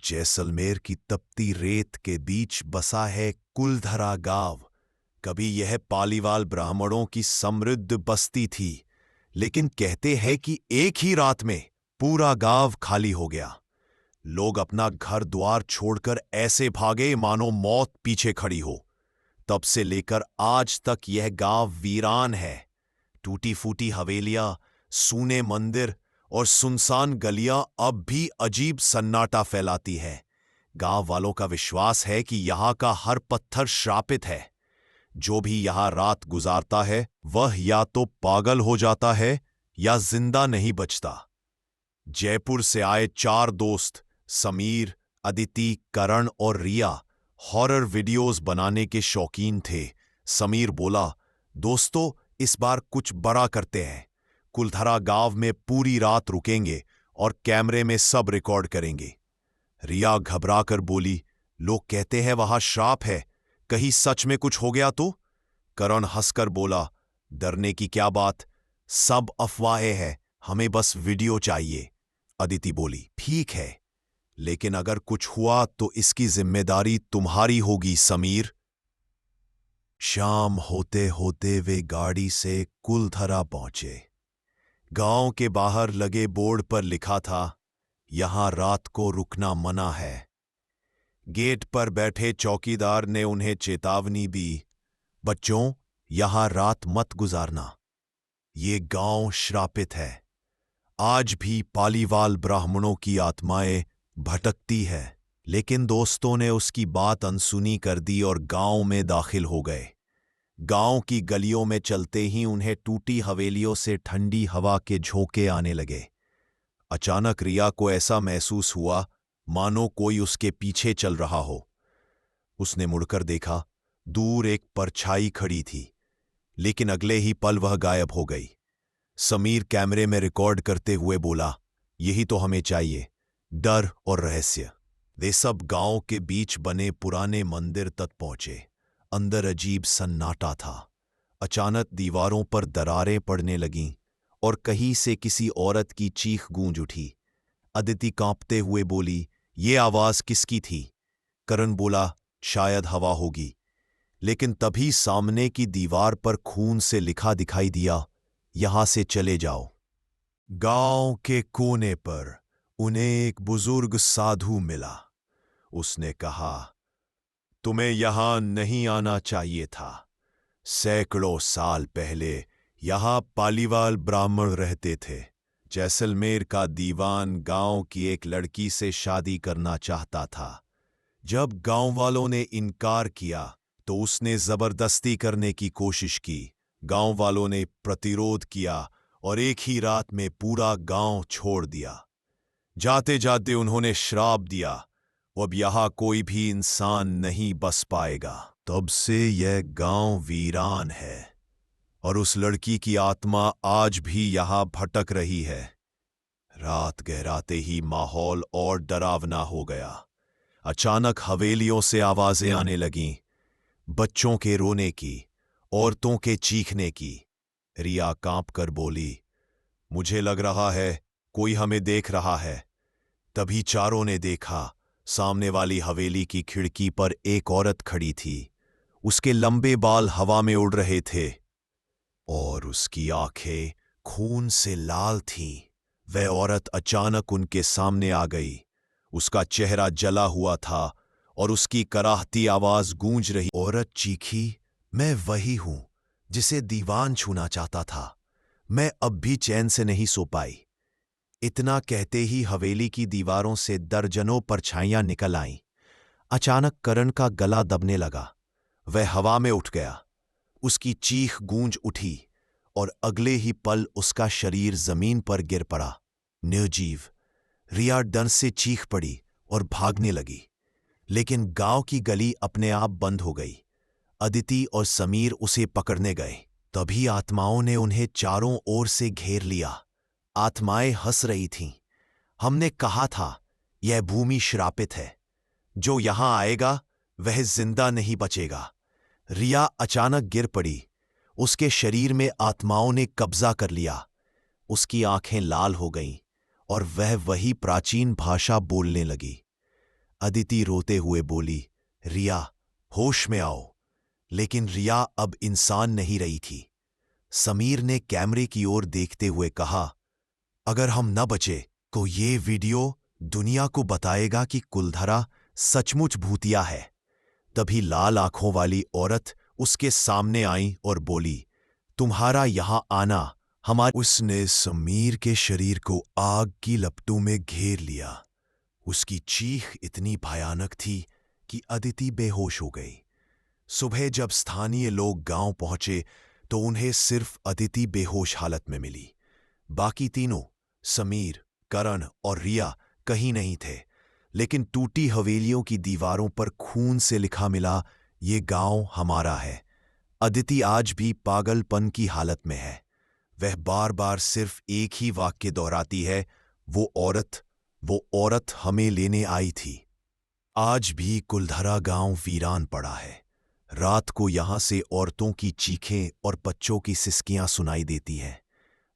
जैसलमेर की तपती रेत के बीच बसा है कुलधरा गांव। कभी यह पालीवाल ब्राह्मणों की समृद्ध बस्ती थी, लेकिन कहते हैं कि एक ही रात में पूरा गांव खाली हो गया। लोग अपना घर द्वार छोड़कर ऐसे भागे मानो मौत पीछे खड़ी हो। तब से लेकर आज तक यह गांव वीरान है। टूटी फूटी हवेलियां, सूने मंदिर और सुनसान गलियां अब भी अजीब सन्नाटा फैलाती है। गांव वालों का विश्वास है कि यहां का हर पत्थर श्रापित है। जो भी यहां रात गुजारता है वह या तो पागल हो जाता है या जिंदा नहीं बचता। जयपुर से आए 4 दोस्त समीर, अदिति, करण और रिया हॉरर वीडियोस बनाने के शौकीन थे। समीर बोला, दोस्तों इस बार कुछ बड़ा करते हैं। कुलधरा गांव में पूरी रात रुकेंगे और कैमरे में सब रिकॉर्ड करेंगे। रिया घबराकर बोली, लोग कहते हैं वहां श्राप है, कहीं सच में कुछ हो गया तो? करण हंसकर बोला, डरने की क्या बात, सब अफवाहें हैं, हमें बस वीडियो चाहिए। अदिति बोली, ठीक है, लेकिन अगर कुछ हुआ तो इसकी जिम्मेदारी तुम्हारी होगी समीर। शाम होते होते वे गाड़ी से कुलधरा पहुंचे। गांव के बाहर लगे बोर्ड पर लिखा था, यहां रात को रुकना मना है। गेट पर बैठे चौकीदार ने उन्हें चेतावनी दी, बच्चों यहां रात मत गुजारना, ये गांव श्रापित है। आज भी पालीवाल ब्राह्मणों की आत्माएं भटकती है। लेकिन दोस्तों ने उसकी बात अनसुनी कर दी और गांव में दाखिल हो गए। गांव की गलियों में चलते ही उन्हें टूटी हवेलियों से ठंडी हवा के झोंके आने लगे। अचानक रिया को ऐसा महसूस हुआ मानो कोई उसके पीछे चल रहा हो। उसने मुड़कर देखा, दूर एक परछाई खड़ी थी, लेकिन अगले ही पल वह गायब हो गई। समीर कैमरे में रिकॉर्ड करते हुए बोला, यही तो हमें चाहिए, डर और रहस्य। वे सब गांव के बीच बने पुराने मंदिर तक पहुंचे। अंदर अजीब सन्नाटा था। अचानक दीवारों पर दरारें पड़ने लगीं और कहीं से किसी औरत की चीख गूंज उठी। अदिति कांपते हुए बोली, ये आवाज किसकी थी? करण बोला, शायद हवा होगी। लेकिन तभी सामने की दीवार पर खून से लिखा दिखाई दिया, यहां से चले जाओ। गांव के कोने पर उन्हें एक बुजुर्ग साधु मिला। उसने कहा, तुम्हें यहां नहीं आना चाहिए था। सैकड़ों साल पहले यहां पालीवाल ब्राह्मण रहते थे। जैसलमेर का दीवान गांव की एक लड़की से शादी करना चाहता था। जब गांव वालों ने इनकार किया तो उसने जबरदस्ती करने की कोशिश की। गांव वालों ने प्रतिरोध किया और एक ही रात में पूरा गांव छोड़ दिया। जाते जाते उन्होंने श्राप दिया, अब यहां कोई भी इंसान नहीं बस पाएगा। तब से यह गांव वीरान है और उस लड़की की आत्मा आज भी यहां भटक रही है। रात गहराते ही माहौल और डरावना हो गया। अचानक हवेलियों से आवाजें आने लगीं, बच्चों के रोने की, औरतों के चीखने की। रिया कांपकर बोली, मुझे लग रहा है कोई हमें देख रहा है। तभी चारों ने देखा, सामने वाली हवेली की खिड़की पर एक औरत खड़ी थी। उसके लंबे बाल हवा में उड़ रहे थे और उसकी आंखें खून से लाल थीं। वह औरत अचानक उनके सामने आ गई। उसका चेहरा जला हुआ था और उसकी कराहती आवाज गूंज रही। औरत चीखी, मैं वही हूं जिसे दीवान छूना चाहता था। मैं अब भी चैन से नहीं सो पाई। इतना कहते ही हवेली की दीवारों से दर्जनों परछाइयां निकल आईं। अचानक करण का गला दबने लगा। वह हवा में उठ गया। उसकी चीख गूंज उठी और अगले ही पल उसका शरीर जमीन पर गिर पड़ा, निर्जीव। रिया डर से चीख पड़ी और भागने लगी, लेकिन गांव की गली अपने आप बंद हो गई। अदिति और समीर उसे पकड़ने गए। तभी आत्माओं ने उन्हें चारों ओर से घेर लिया। आत्माएं हंस रही थीं। हमने कहा था यह भूमि श्रापित है, जो यहां आएगा वह जिंदा नहीं बचेगा। रिया अचानक गिर पड़ी। उसके शरीर में आत्माओं ने कब्जा कर लिया। उसकी आंखें लाल हो गईं और वह वही प्राचीन भाषा बोलने लगी। अदिति रोते हुए बोली, रिया, होश में आओ। लेकिन रिया अब इंसान नहीं रही थी। समीर ने कैमरे की ओर देखते हुए कहा, अगर हम न बचे तो ये वीडियो दुनिया को बताएगा कि कुलधरा सचमुच भूतिया है। तभी लाल आंखों वाली औरत उसके सामने आई और बोली, तुम्हारा यहां आना हमारे। उसने समीर के शरीर को आग की लपटों में घेर लिया। उसकी चीख इतनी भयानक थी कि अदिति बेहोश हो गई। सुबह जब स्थानीय लोग गांव पहुंचे तो उन्हें सिर्फ अदिति बेहोश हालत में मिली। बाकी तीनों, समीर, करण और रिया, कहीं नहीं थे। लेकिन टूटी हवेलियों की दीवारों पर खून से लिखा मिला, ये गांव हमारा है। अदिति आज भी पागलपन की हालत में है। वह बार बार सिर्फ एक ही वाक्य दोहराती है, वो औरत हमें लेने आई थी। आज भी कुलधरा गांव वीरान पड़ा है। रात को यहां से औरतों की चीखें और बच्चों की सिसकियां सुनाई देती हैं।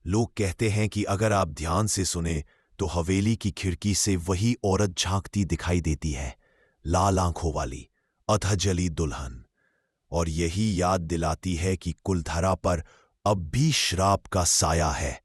लोग कहते हैं कि अगर आप ध्यान से सुने तो हवेली की खिड़की से वही औरत झांकती दिखाई देती है, लाल आंखों वाली, अधजली दुल्हन। और यही याद दिलाती है कि कुलधरा पर अब भी श्राप का साया है।